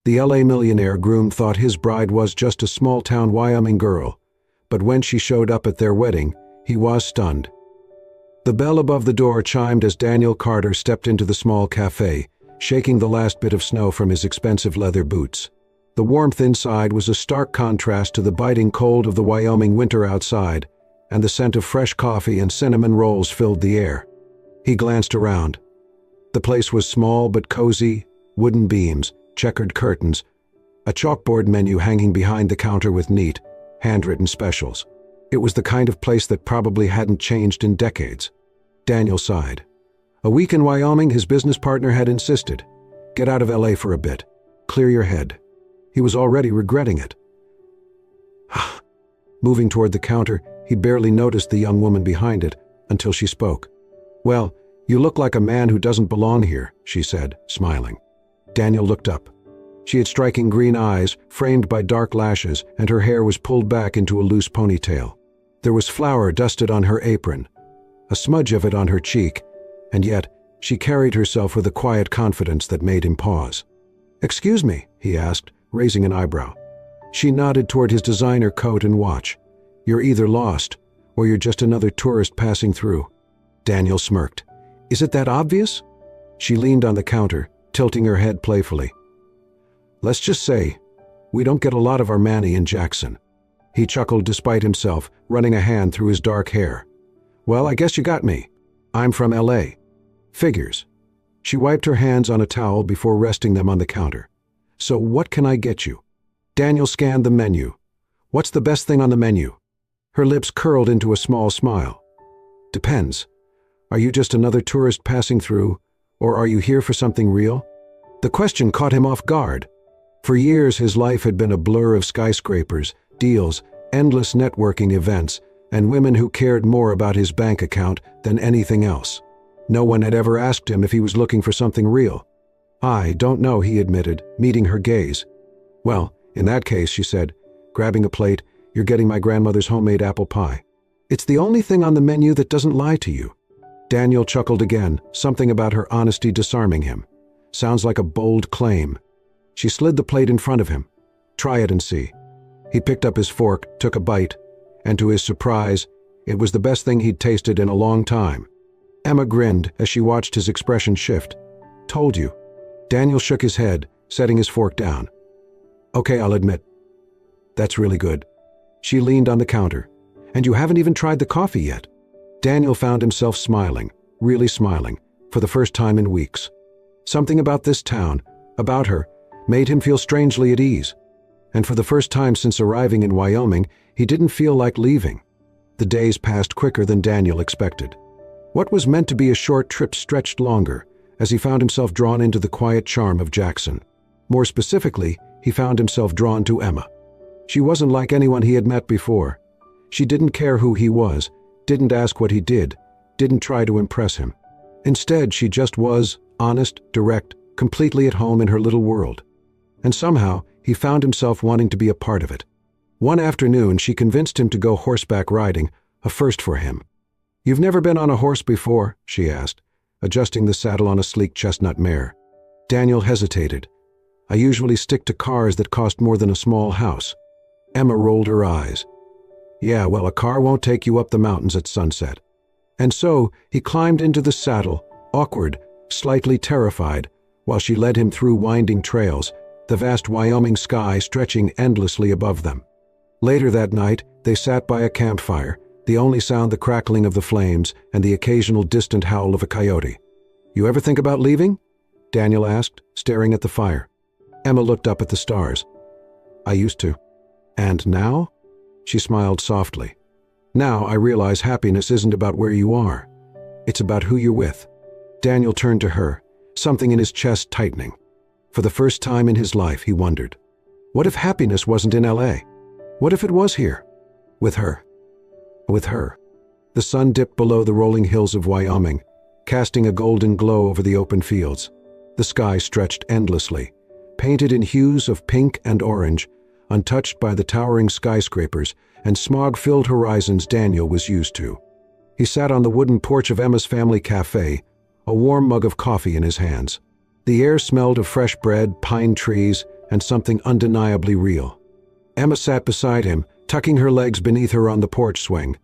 The LA millionaire groom thought his bride was just a small-town Wyoming girl, but when she showed up at their wedding, he was stunned. The bell above the door chimed as Daniel Carter stepped into the small cafe, shaking the last bit of snow from his expensive leather boots. The warmth inside was a stark contrast to the biting cold of the Wyoming winter outside, and the scent of fresh coffee and cinnamon rolls filled the air. He glanced around. The place was small but cozy, wooden beams, checkered curtains, a chalkboard menu hanging behind the counter with neat, handwritten specials. It was the kind of place that probably hadn't changed in decades. Daniel sighed. A week in Wyoming, his business partner had insisted. Get out of LA for a bit. Clear your head. He was already regretting it. Moving toward the counter, he barely noticed the young woman behind it until she spoke. "Well, you look like a man who doesn't belong here," she said, smiling. Daniel looked up. She had striking green eyes, framed by dark lashes, and her hair was pulled back into a loose ponytail. There was flour dusted on her apron, a smudge of it on her cheek, and yet she carried herself with a quiet confidence that made him pause. "Excuse me," he asked, raising an eyebrow. She nodded toward his designer coat and watch. "You're either lost, or you're just another tourist passing through." Daniel smirked. "Is it that obvious?" She leaned on the counter, tilting her head playfully. "Let's just say, we don't get a lot of our money in Jackson." He chuckled despite himself, running a hand through his dark hair. "Well, I guess you got me. I'm from LA. Figures." She wiped her hands on a towel before resting them on the counter. "So what can I get you?" Daniel scanned the menu. "What's the best thing on the menu?" Her lips curled into a small smile. "Depends. Are you just another tourist passing through, or are you here for something real?" The question caught him off guard. For years his life had been a blur of skyscrapers, deals, endless networking events, and women who cared more about his bank account than anything else. No one had ever asked him if he was looking for something real. "I don't know," he admitted, meeting her gaze. "Well, in that case," she said, grabbing a plate, "you're getting my grandmother's homemade apple pie. It's the only thing on the menu that doesn't lie to you." Daniel chuckled again, something about her honesty disarming him. "Sounds like a bold claim." She slid the plate in front of him. "Try it and see." He picked up his fork, took a bite, and to his surprise, it was the best thing he'd tasted in a long time. Emma grinned as she watched his expression shift. "Told you." Daniel shook his head, setting his fork down. "Okay, I'll admit. That's really good." She leaned on the counter. "And you haven't even tried the coffee yet." Daniel found himself smiling, really smiling, for the first time in weeks. Something about this town, about her, made him feel strangely at ease. And for the first time since arriving in Wyoming, he didn't feel like leaving. The days passed quicker than Daniel expected. What was meant to be a short trip stretched longer, as he found himself drawn into the quiet charm of Jackson. More specifically, he found himself drawn to Emma. She wasn't like anyone he had met before. She didn't care who he was, didn't ask what he did, didn't try to impress him. Instead, she just was, honest, direct, completely at home in her little world. And somehow, he found himself wanting to be a part of it. One afternoon, she convinced him to go horseback riding, a first for him. "You've never been on a horse before?" she asked, adjusting the saddle on a sleek chestnut mare. Daniel hesitated. "I usually stick to cars that cost more than a small house." Emma rolled her eyes. "Yeah, well, a car won't take you up the mountains at sunset." And so he climbed into the saddle, awkward, slightly terrified, while she led him through winding trails, the vast Wyoming sky stretching endlessly above them. Later that night, they sat by a campfire, the only sound the crackling of the flames and the occasional distant howl of a coyote. "You ever think about leaving?" Daniel asked, staring at the fire. Emma looked up at the stars. "I used to." "And now?" She smiled softly. "Now I realize happiness isn't about where you are. It's about who you're with." Daniel turned to her, something in his chest tightening. For the first time in his life, he wondered, what if happiness wasn't in LA? What if it was here? With her. With her. The sun dipped below the rolling hills of Wyoming, casting a golden glow over the open fields. The sky stretched endlessly, painted in hues of pink and orange, untouched by the towering skyscrapers and smog-filled horizons Daniel was used to. He sat on the wooden porch of Emma's family cafe, a warm mug of coffee in his hands. The air smelled of fresh bread, pine trees, and something undeniably real. Emma sat beside him, tucking her legs beneath her on the porch swing.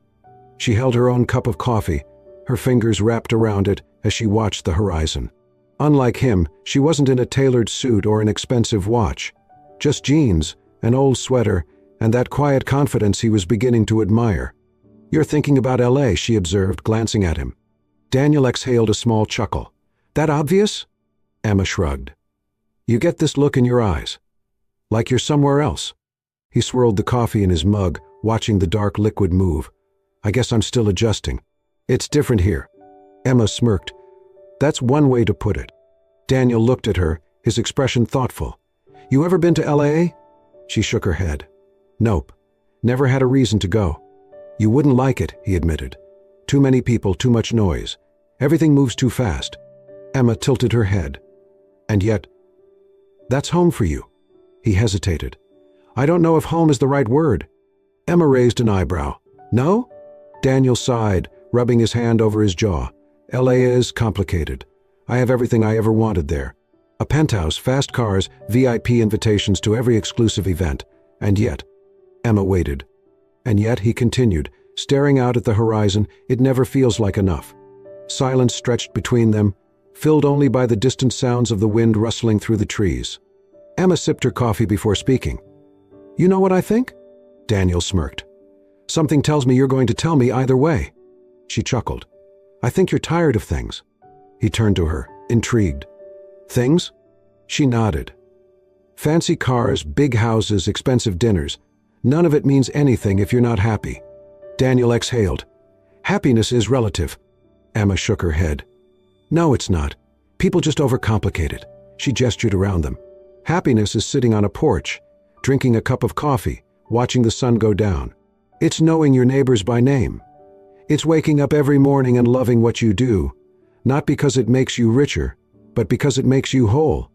She held her own cup of coffee, her fingers wrapped around it as she watched the horizon. Unlike him, she wasn't in a tailored suit or an expensive watch. Just jeans, an old sweater, and that quiet confidence he was beginning to admire. "You're thinking about LA," she observed, glancing at him. Daniel exhaled a small chuckle. "That obvious?" Emma shrugged. "You get this look in your eyes. Like you're somewhere else." He swirled the coffee in his mug, watching the dark liquid move. "I guess I'm still adjusting. It's different here." Emma smirked. "That's one way to put it." Daniel looked at her, his expression thoughtful. "You ever been to LA?" She shook her head. "Nope. Never had a reason to go." "You wouldn't like it," he admitted. "Too many people, too much noise. Everything moves too fast." Emma tilted her head. "And yet, that's home for you." He hesitated. "I don't know if home is the right word." Emma raised an eyebrow. "No?" Daniel sighed, rubbing his hand over his jaw. "LA is complicated. I have everything I ever wanted there. A penthouse, fast cars, VIP invitations to every exclusive event. And yet—" Emma waited. "And yet," he continued, staring out at the horizon, "it never feels like enough." Silence stretched between them, filled only by the distant sounds of the wind rustling through the trees. Emma sipped her coffee before speaking. "You know what I think?" Daniel smirked. "Something tells me you're going to tell me either way." She chuckled. "I think you're tired of things." He turned to her, intrigued. "Things?" She nodded. "Fancy cars, big houses, expensive dinners. None of it means anything if you're not happy." Daniel exhaled. "Happiness is relative." Emma shook her head. "No, it's not. People just overcomplicate it." She gestured around them. "Happiness is sitting on a porch, drinking a cup of coffee, watching the sun go down. It's knowing your neighbors by name. It's waking up every morning and loving what you do, not because it makes you richer, but because it makes you whole."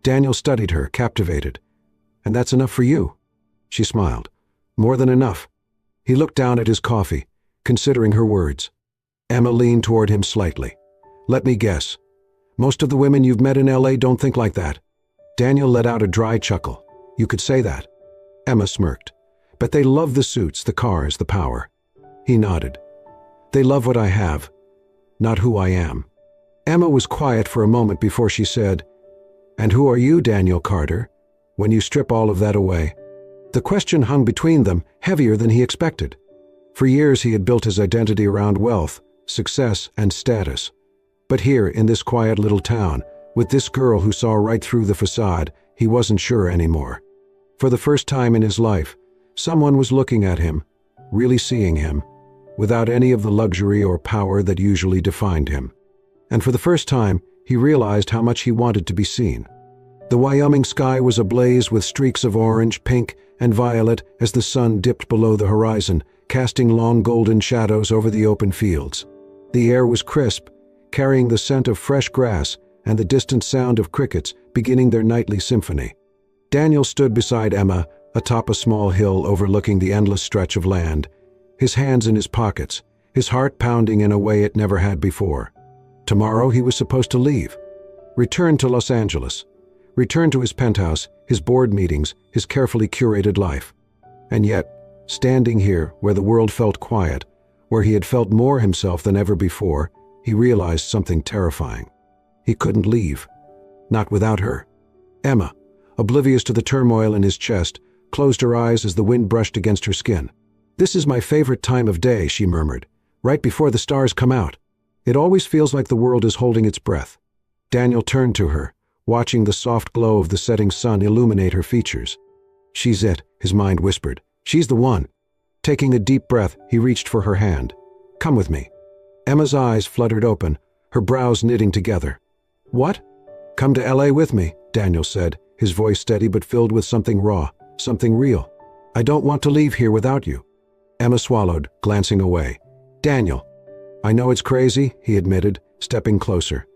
Daniel studied her, captivated. "And that's enough for you?" She smiled. "More than enough." He looked down at his coffee, considering her words. Emma leaned toward him slightly. "Let me guess. Most of the women you've met in LA don't think like that." Daniel let out a dry chuckle. "You could say that." Emma smirked. "But they love the suits, the cars, the power." He nodded. "They love what I have, not who I am." Emma was quiet for a moment before she said, "And who are you, Daniel Carter, when you strip all of that away?" The question hung between them, heavier than he expected. For years he had built his identity around wealth, success, and status. But here, in this quiet little town, with this girl who saw right through the facade, he wasn't sure anymore. For the first time in his life, someone was looking at him, really seeing him, without any of the luxury or power that usually defined him. And for the first time, he realized how much he wanted to be seen. The Wyoming sky was ablaze with streaks of orange, pink, and violet as the sun dipped below the horizon, casting long golden shadows over the open fields. The air was crisp, carrying the scent of fresh grass and the distant sound of crickets beginning their nightly symphony. Daniel stood beside Emma, atop a small hill overlooking the endless stretch of land, his hands in his pockets, his heart pounding in a way it never had before. Tomorrow he was supposed to leave, return to Los Angeles, return to his penthouse, his board meetings, his carefully curated life. And yet, standing here where the world felt quiet, where he had felt more himself than ever before, he realized something terrifying. He couldn't leave. Not without her. Emma, oblivious to the turmoil in his chest, closed her eyes as the wind brushed against her skin. "This is my favorite time of day," she murmured, "right before the stars come out. It always feels like the world is holding its breath." Daniel turned to her, watching the soft glow of the setting sun illuminate her features. "She's it," his mind whispered. "She's the one." Taking a deep breath, he reached for her hand. "Come with me." Emma's eyes fluttered open, her brows knitting together. "What?" "Come to LA with me," Daniel said, his voice steady but filled with something raw, something real. "I don't want to leave here without you." Emma swallowed, glancing away. "Daniel." "I know it's crazy," he admitted, stepping closer.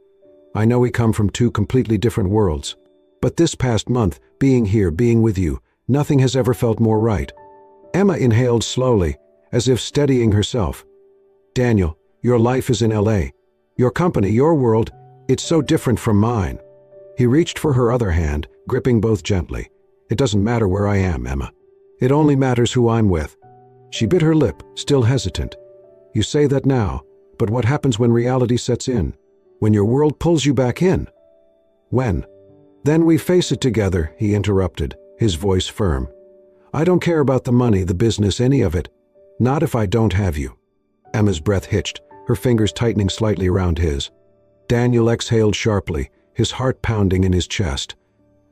"I know we come from two completely different worlds. But this past month, being here, being with you, nothing has ever felt more right." Emma inhaled slowly, as if steadying herself. "Daniel, your life is in LA. Your company, your world, it's so different from mine." He reached for her other hand, gripping both gently, It doesn't matter where I am, Emma. It only matters who I'm with." She bit her lip, still hesitant. "You say that now, but what happens when reality sets in? When your world pulls you back in?" "When?" "Then we face it together," he interrupted, his voice firm. "I don't care about the money, the business, any of it. Not if I don't have you." Emma's breath hitched, her fingers tightening slightly around his. Daniel exhaled sharply, his heart pounding in his chest.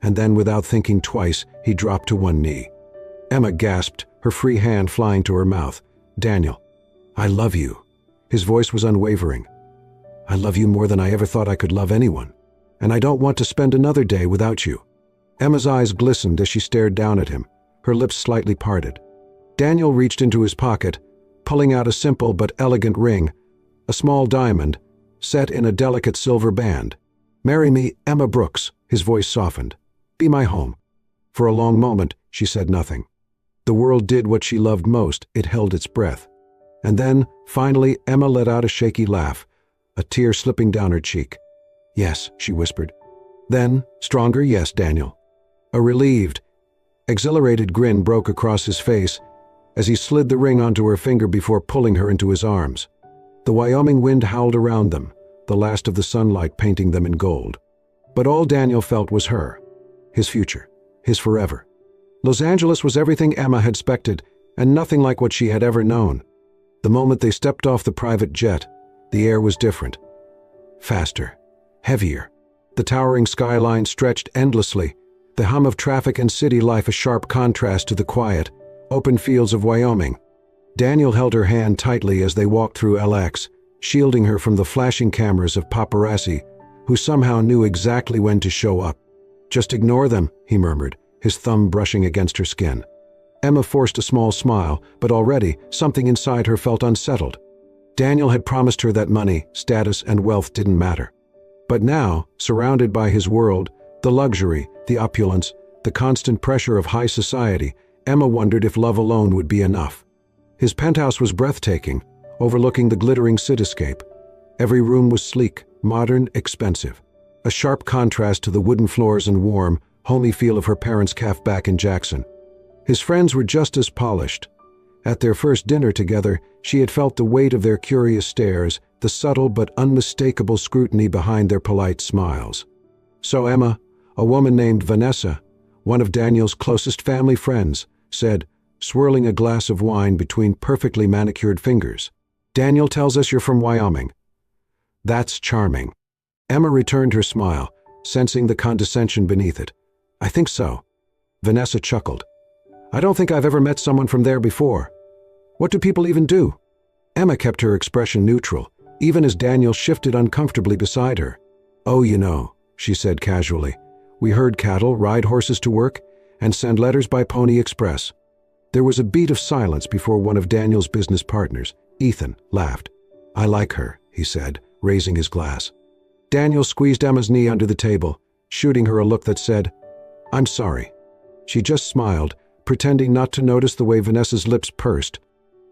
And then, without thinking twice, he dropped to one knee. Emma gasped, her free hand flying to her mouth. "Daniel, I love you." His voice was unwavering. "I love you more than I ever thought I could love anyone. And I don't want to spend another day without you." Emma's eyes glistened as she stared down at him, her lips slightly parted. Daniel reached into his pocket, pulling out a simple but elegant ring, a small diamond, set in a delicate silver band. "Marry me, Emma Brooks," his voice softened. "Be my home." For a long moment, she said nothing. The world did what she loved most, it held its breath. And then, finally, Emma let out a shaky laugh, a tear slipping down her cheek. "Yes," she whispered. Then, stronger, "Yes, Daniel." A relieved, exhilarated grin broke across his face as he slid the ring onto her finger before pulling her into his arms. The Wyoming wind howled around them, the last of the sunlight painting them in gold. But all Daniel felt was her, his future, his forever. Los Angeles was everything Emma had expected, and nothing like what she had ever known. The moment they stepped off the private jet, the air was different. Faster, heavier. The towering skyline stretched endlessly, the hum of traffic and city life a sharp contrast to the quiet, open fields of Wyoming. Daniel held her hand tightly as they walked through LX, shielding her from the flashing cameras of paparazzi, who somehow knew exactly when to show up. "Just ignore them," he murmured, his thumb brushing against her skin. Emma forced a small smile, but already something inside her felt unsettled. Daniel had promised her that money, status, and wealth didn't matter. But now, surrounded by his world, the luxury, the opulence, the constant pressure of high society, Emma wondered if love alone would be enough. His penthouse was breathtaking, overlooking the glittering cityscape. Every room was sleek, modern, expensive, a sharp contrast to the wooden floors and warm, homey feel of her parents' cafe back in Jackson. His friends were just as polished. At their first dinner together, she had felt the weight of their curious stares, the subtle but unmistakable scrutiny behind their polite smiles. So Emma, a woman named Vanessa, one of Daniel's closest family friends, said, swirling a glass of wine between perfectly manicured fingers, "Daniel tells us you're from Wyoming." "That's charming." Emma returned her smile, sensing the condescension beneath it. "I think so." Vanessa chuckled. "I don't think I've ever met someone from there before. What do people even do?" Emma kept her expression neutral, even as Daniel shifted uncomfortably beside her. "Oh, you know," she said casually, "we herd cattle, ride horses to work, and send letters by Pony Express." There was a beat of silence before one of Daniel's business partners, Ethan, laughed. "I like her," he said, raising his glass. Daniel squeezed Emma's knee under the table, shooting her a look that said, "I'm sorry." She just smiled, pretending not to notice the way Vanessa's lips pursed.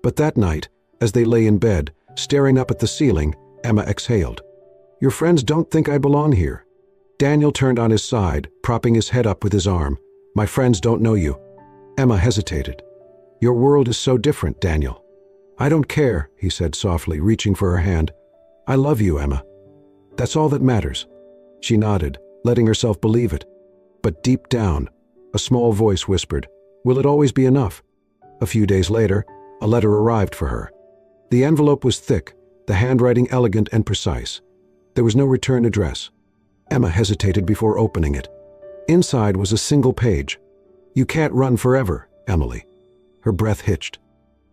But that night, as they lay in bed, staring up at the ceiling, Emma exhaled. "Your friends don't think I belong here." Daniel turned on his side, propping his head up with his arm. "My friends don't know you." Emma hesitated. "Your world is so different, Daniel." "I don't care," he said softly, reaching for her hand. "I love you, Emma. That's all that matters." She nodded, letting herself believe it. But deep down, a small voice whispered, "Will it always be enough?" A few days later, a letter arrived for her. The envelope was thick, the handwriting elegant and precise. There was no return address. Emma hesitated before opening it. Inside was a single page. "You can't run forever, Emily." Her breath hitched.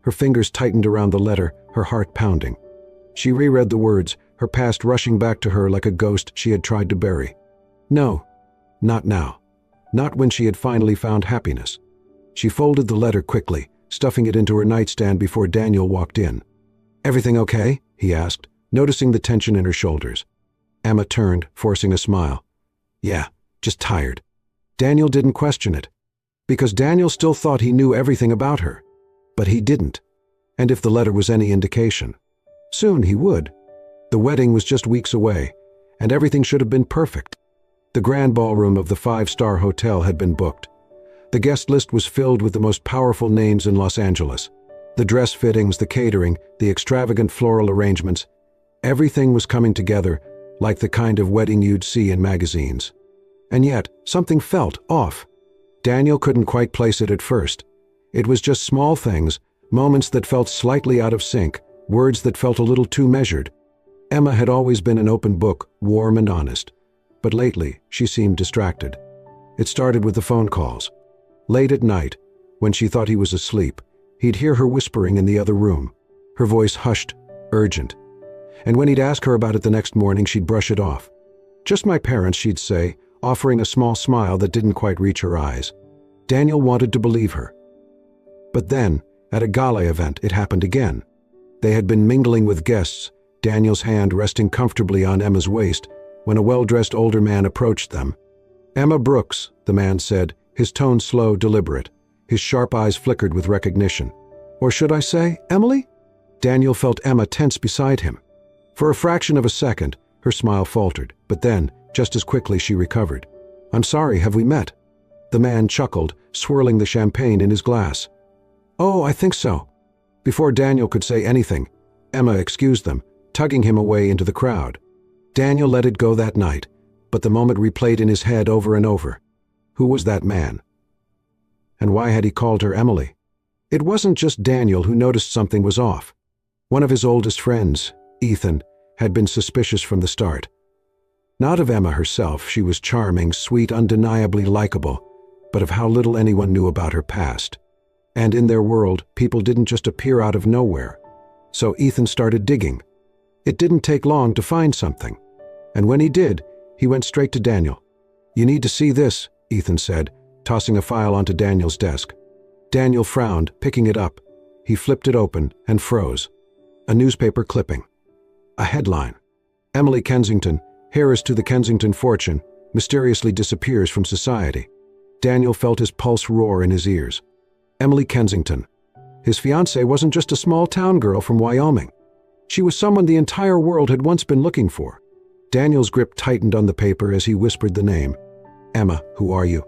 Her fingers tightened around the letter, her heart pounding. She reread the words, her past rushing back to her like a ghost she had tried to bury. No, not now. Not when she had finally found happiness. She folded the letter quickly, stuffing it into her nightstand before Daniel walked in. "Everything okay?" he asked, noticing the tension in her shoulders. Emma turned, forcing a smile. "Yeah, just tired." Daniel didn't question it, because Daniel still thought he knew everything about her. But he didn't. And if the letter was any indication, soon he would. The wedding was just weeks away, and everything should have been perfect. The grand ballroom of the five-star hotel had been booked. The guest list was filled with the most powerful names in Los Angeles. The dress fittings, the catering, the extravagant floral arrangements, everything was coming together like the kind of wedding you'd see in magazines. And yet, something felt off. Daniel couldn't quite place it at first. It was just small things, moments that felt slightly out of sync, words that felt a little too measured. Emma had always been an open book, warm and honest. But lately, she seemed distracted. It started with the phone calls. Late at night, when she thought he was asleep, he'd hear her whispering in the other room, her voice hushed, urgent. And when he'd ask her about it the next morning, she'd brush it off. "Just my parents," she'd say, offering a small smile that didn't quite reach her eyes. Daniel wanted to believe her. But then, at a gala event, it happened again. They had been mingling with guests, Daniel's hand resting comfortably on Emma's waist, when a well-dressed older man approached them. "Emma Brooks," the man said, his tone slow, deliberate. His sharp eyes flickered with recognition. "Or should I say, Emily?" Daniel felt Emma tense beside him. For a fraction of a second, her smile faltered, but then, just as quickly, she recovered. "I'm sorry, have we met?" The man chuckled, swirling the champagne in his glass. "Oh, I think so." Before Daniel could say anything, Emma excused them, tugging him away into the crowd. Daniel let it go that night, but the moment replayed in his head over and over. Who was that man? And why had he called her Emily? It wasn't just Daniel who noticed something was off. One of his oldest friends, Ethan, had been suspicious from the start. Not of Emma herself, she was charming, sweet, undeniably likable, but of how little anyone knew about her past. And in their world, people didn't just appear out of nowhere. So Ethan started digging. It didn't take long to find something. And when he did, he went straight to Daniel. "You need to see this," Ethan said, tossing a file onto Daniel's desk. Daniel frowned, picking it up. He flipped it open and froze. A newspaper clipping. A headline. "Emily Kensington, heiress to the Kensington fortune, mysteriously disappears from society." Daniel felt his pulse roar in his ears. Emily Kensington. His fiancée wasn't just a small-town girl from Wyoming. She was someone the entire world had once been looking for. Daniel's grip tightened on the paper as he whispered the name. "Emma, who are you?"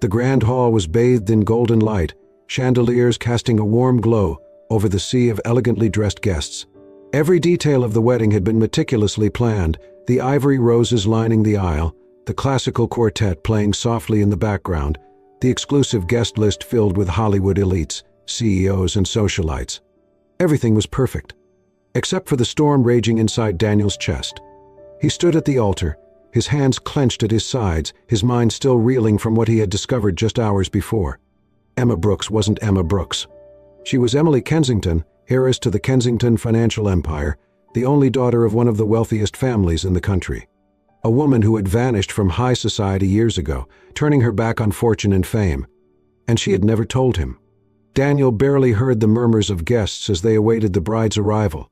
The grand hall was bathed in golden light, chandeliers casting a warm glow over the sea of elegantly dressed guests. Every detail of the wedding had been meticulously planned, the ivory roses lining the aisle, the classical quartet playing softly in the background, the exclusive guest list filled with Hollywood elites, CEOs and socialites. Everything was perfect, except for the storm raging inside Daniel's chest. He stood at the altar, his hands clenched at his sides, his mind still reeling from what he had discovered just hours before. Emma Brooks wasn't Emma Brooks. She was Emily Kensington, heiress to the Kensington financial empire, the only daughter of one of the wealthiest families in the country. A woman who had vanished from high society years ago, turning her back on fortune and fame. And she had never told him. Daniel barely heard the murmurs of guests as they awaited the bride's arrival.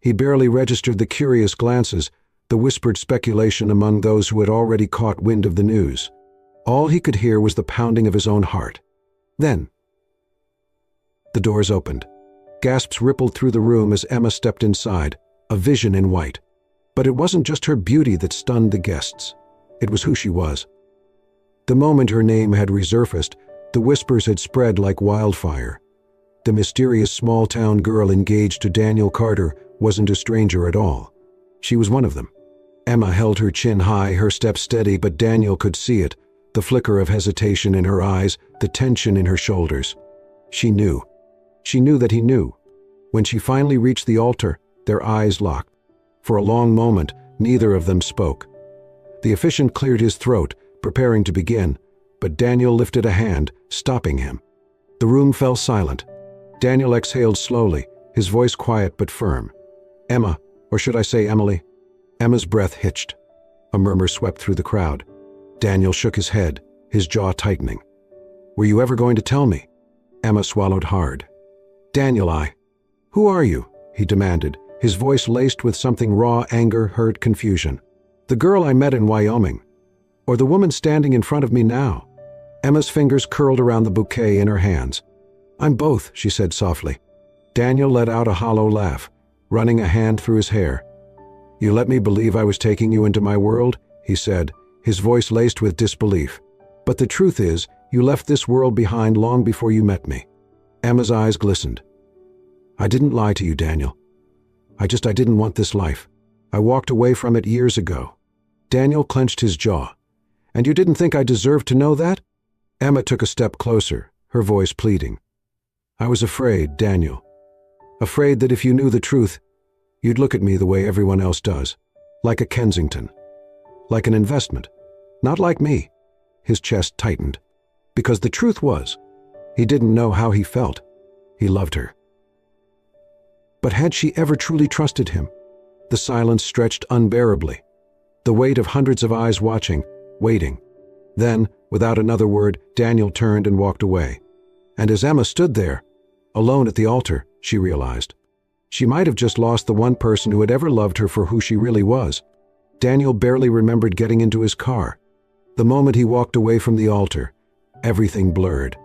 He barely registered the curious glances, the whispered speculation among those who had already caught wind of the news. All he could hear was the pounding of his own heart. Then, the doors opened. Gasps rippled through the room as Emma stepped inside, a vision in white. But it wasn't just her beauty that stunned the guests. It was who she was. The moment her name had resurfaced, the whispers had spread like wildfire. The mysterious small-town girl engaged to Daniel Carter wasn't a stranger at all. She was one of them. Emma held her chin high, her step steady, but Daniel could see it, the flicker of hesitation in her eyes, the tension in her shoulders. She knew. She knew that he knew. When she finally reached the altar, their eyes locked. For a long moment, neither of them spoke. The officiant cleared his throat, preparing to begin, but Daniel lifted a hand, stopping him. The room fell silent. Daniel exhaled slowly, his voice quiet but firm. "Emma, or should I say Emily?" Emma's breath hitched. A murmur swept through the crowd. Daniel shook his head, his jaw tightening. "Were you ever going to tell me?" Emma swallowed hard. "Daniel, Who are you?" he demanded, his voice laced with something raw, anger, hurt, confusion. "The girl I met in Wyoming? Or the woman standing in front of me now?" Emma's fingers curled around the bouquet in her hands. "I'm both," she said softly. Daniel let out a hollow laugh, running a hand through his hair. "You let me believe I was taking you into my world?" he said, his voice laced with disbelief. "But the truth is, You left this world behind long before you met me." Emma's eyes glistened. "I didn't lie to you, Daniel. I didn't want this life. I walked away from it years ago." Daniel clenched his jaw. "And you didn't think I deserved to know that?" Emma took a step closer, her voice pleading. "I was afraid, Daniel. Afraid that if you knew the truth, you'd look at me the way everyone else does. Like a Kensington. Like an investment. Not like me." His chest tightened. Because the truth was, he didn't know how he felt. He loved her. But had she ever truly trusted him? The silence stretched unbearably. The weight of hundreds of eyes watching, waiting. Then, without another word, Daniel turned and walked away. And as Emma stood there, alone at the altar, she realized. She might have just lost the one person who had ever loved her for who she really was. Daniel barely remembered getting into his car. The moment he walked away from the altar, everything blurred.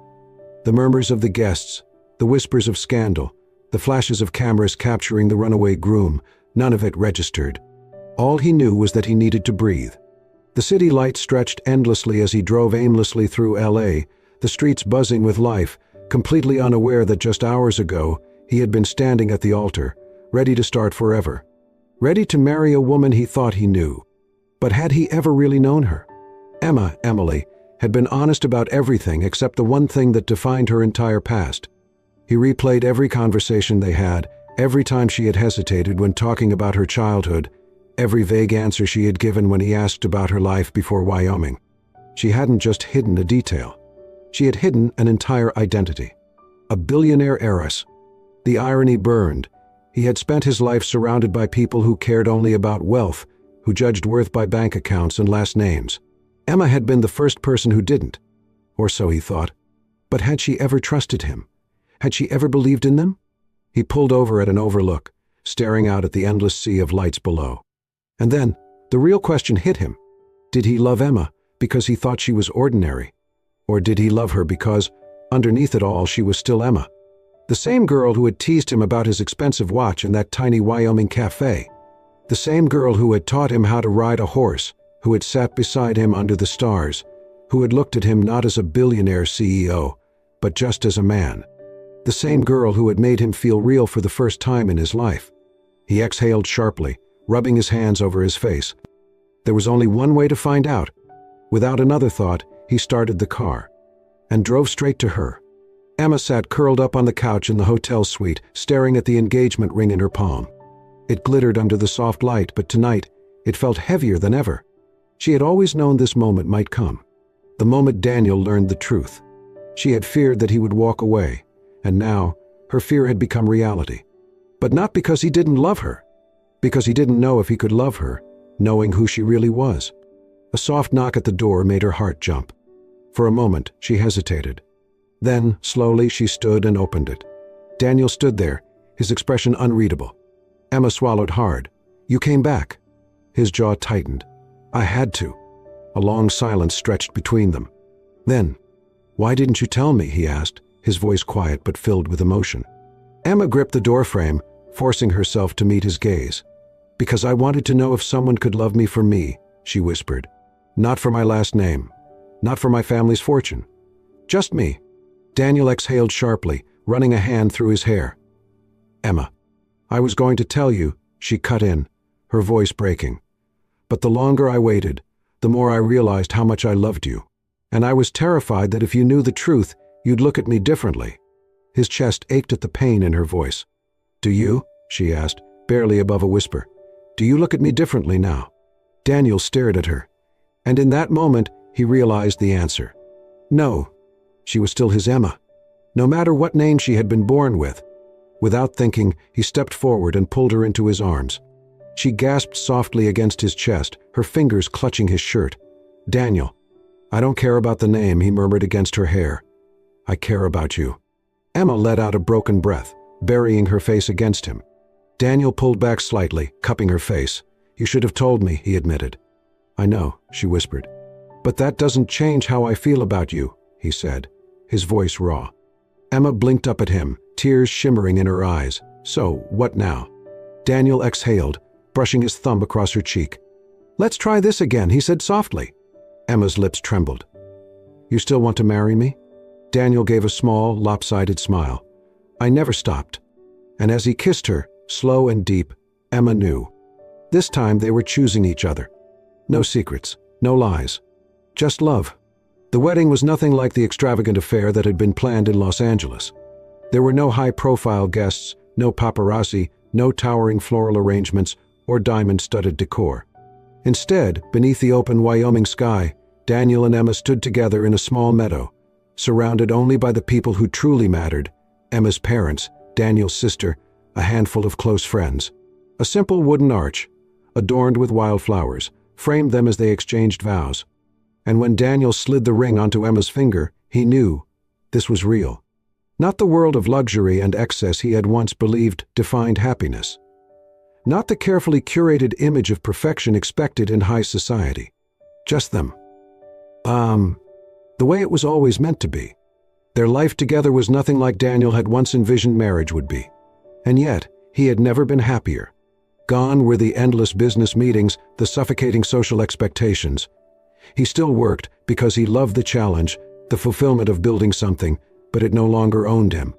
The murmurs of the guests, the whispers of scandal, the flashes of cameras capturing the runaway groom, none of it registered. All he knew was that he needed to breathe. The city lights stretched endlessly as he drove aimlessly through LA, the streets buzzing with life, completely unaware that just hours ago he had been standing at the altar, ready to start forever. Ready to marry a woman he thought he knew. But had he ever really known her? Emily, had been honest about everything except the one thing that defined her entire past. He replayed every conversation they had, every time she had hesitated when talking about her childhood, every vague answer she had given when he asked about her life before Wyoming. She hadn't just hidden a detail. She had hidden an entire identity. A billionaire heiress. The irony burned. He had spent his life surrounded by people who cared only about wealth, who judged worth by bank accounts and last names. Emma had been the first person who didn't. Or so he thought. But had she ever trusted him? Had she ever believed in them? He pulled over at an overlook, staring out at the endless sea of lights below. And then, the real question hit him. Did he love Emma because he thought she was ordinary? Or did he love her because, underneath it all, she was still Emma? The same girl who had teased him about his expensive watch in that tiny Wyoming cafe. The same girl who had taught him how to ride a horse, who had sat beside him under the stars, who had looked at him not as a billionaire CEO, but just as a man. The same girl who had made him feel real for the first time in his life. He exhaled sharply, rubbing his hands over his face. There was only one way to find out. Without another thought, he started the car and drove straight to her. Emma sat curled up on the couch in the hotel suite, staring at the engagement ring in her palm. It glittered under the soft light, but tonight, it felt heavier than ever. She had always known this moment might come. The moment Daniel learned the truth. She had feared that he would walk away, and now, her fear had become reality. But not because he didn't love her. Because he didn't know if he could love her, knowing who she really was. A soft knock at the door made her heart jump. For a moment, she hesitated. Then, slowly, she stood and opened it. Daniel stood there, his expression unreadable. Emma swallowed hard. "You came back." His jaw tightened. "I had to." A long silence stretched between them. Then, "Why didn't you tell me?" he asked, his voice quiet but filled with emotion. Emma gripped the doorframe, forcing herself to meet his gaze. "Because I wanted to know if someone could love me for me," she whispered. "Not for my last name. Not for my family's fortune. Just me." Daniel exhaled sharply, running a hand through his hair. "Emma, I was going to tell you," she cut in, her voice breaking. "But the longer I waited, the more I realized how much I loved you. And I was terrified that if you knew the truth, you'd look at me differently." His chest ached at the pain in her voice. "Do you?" she asked, barely above a whisper. "Do you look at me differently now?" Daniel stared at her. And in that moment, he realized the answer. No. She was still his Emma, no matter what name she had been born with. Without thinking, he stepped forward and pulled her into his arms. She gasped softly against his chest, her fingers clutching his shirt. "Daniel, I don't care about the name," he murmured against her hair. "I care about you." Emma let out a broken breath, burying her face against him. Daniel pulled back slightly, cupping her face. "You should have told me," he admitted. "I know," she whispered. "But that doesn't change how I feel about you," he said, his voice raw. Emma blinked up at him, tears shimmering in her eyes. "So, what now?" Daniel exhaled, brushing his thumb across her cheek. "Let's try this again," he said softly. Emma's lips trembled. You still want to marry me?" Daniel gave a small, lopsided smile. "I never stopped." And as he kissed her, slow and deep, Emma knew. This time they were choosing each other. No secrets, no lies. Just love. The wedding was nothing like the extravagant affair that had been planned in Los Angeles. There were no high-profile guests, no paparazzi, no towering floral arrangements, or diamond-studded decor. Instead, beneath the open Wyoming sky, Daniel and Emma stood together in a small meadow, surrounded only by the people who truly mattered: Emma's parents, Daniel's sister, a handful of close friends. A simple wooden arch, adorned with wildflowers, framed them as they exchanged vows. And when Daniel slid the ring onto Emma's finger, he knew this was real. Not the world of luxury and excess he had once believed defined happiness. Not the carefully curated image of perfection expected in high society. Just them. The way it was always meant to be. Their life together was nothing like Daniel had once envisioned marriage would be. And yet, he had never been happier. Gone were the endless business meetings, the suffocating social expectations. He still worked because he loved the challenge, the fulfillment of building something, but it no longer owned him.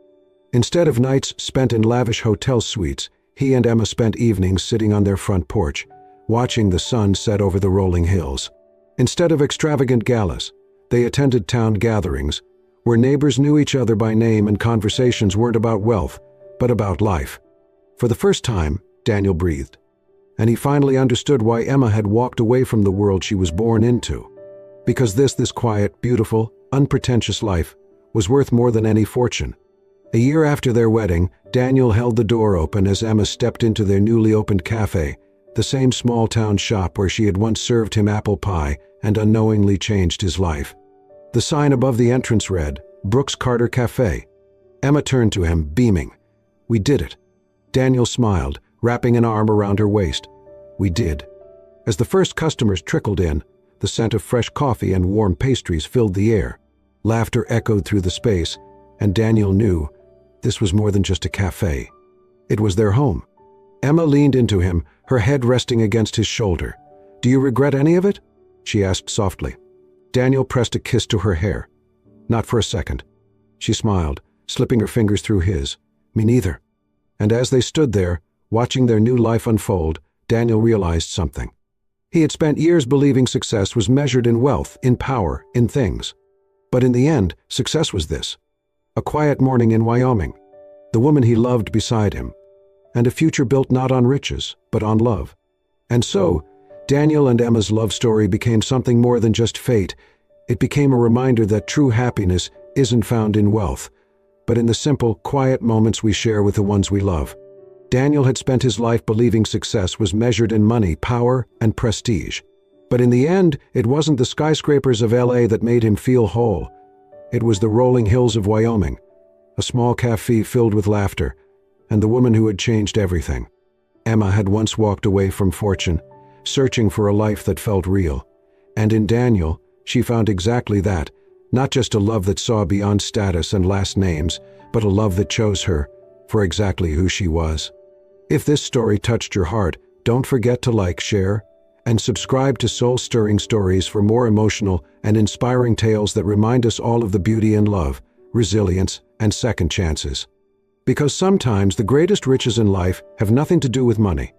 Instead of nights spent in lavish hotel suites, he and Emma spent evenings sitting on their front porch, watching the sun set over the rolling hills. Instead of extravagant galas, they attended town gatherings, where neighbors knew each other by name and conversations weren't about wealth, but about life. For the first time, Daniel breathed. And he finally understood why Emma had walked away from the world she was born into. Because this quiet, beautiful, unpretentious life was worth more than any fortune. A year after their wedding, Daniel held the door open as Emma stepped into their newly opened cafe, the same small-town shop where she had once served him apple pie and unknowingly changed his life. The sign above the entrance read, "Brooks Carter Cafe." Emma turned to him, beaming. "We did it." Daniel smiled, wrapping an arm around her waist. "We did." As the first customers trickled in, the scent of fresh coffee and warm pastries filled the air. Laughter echoed through the space, and Daniel knew this was more than just a cafe. It was their home. Emma leaned into him, her head resting against his shoulder. "Do you regret any of it?" she asked softly. Daniel pressed a kiss to her hair. "Not for a second." She smiled, slipping her fingers through his. "Me neither." And as they stood there, watching their new life unfold, Daniel realized something. He had spent years believing success was measured in wealth, in power, in things. But in the end, success was this: a quiet morning in Wyoming, the woman he loved beside him, and a future built not on riches, but on love. And so, Daniel and Emma's love story became something more than just fate. It became a reminder that true happiness isn't found in wealth, but in the simple, quiet moments we share with the ones we love. Daniel had spent his life believing success was measured in money, power, and prestige. But in the end, it wasn't the skyscrapers of LA that made him feel whole. It was the rolling hills of Wyoming, a small cafe filled with laughter, and the woman who had changed everything. Emma had once walked away from fortune, searching for a life that felt real. And in Daniel, she found exactly that, not just a love that saw beyond status and last names, but a love that chose her for exactly who she was. If this story touched your heart, don't forget to like, share, and subscribe to Soul-Stirring Stories for more emotional and inspiring tales that remind us all of the beauty in love, resilience, and second chances. Because sometimes the greatest riches in life have nothing to do with money.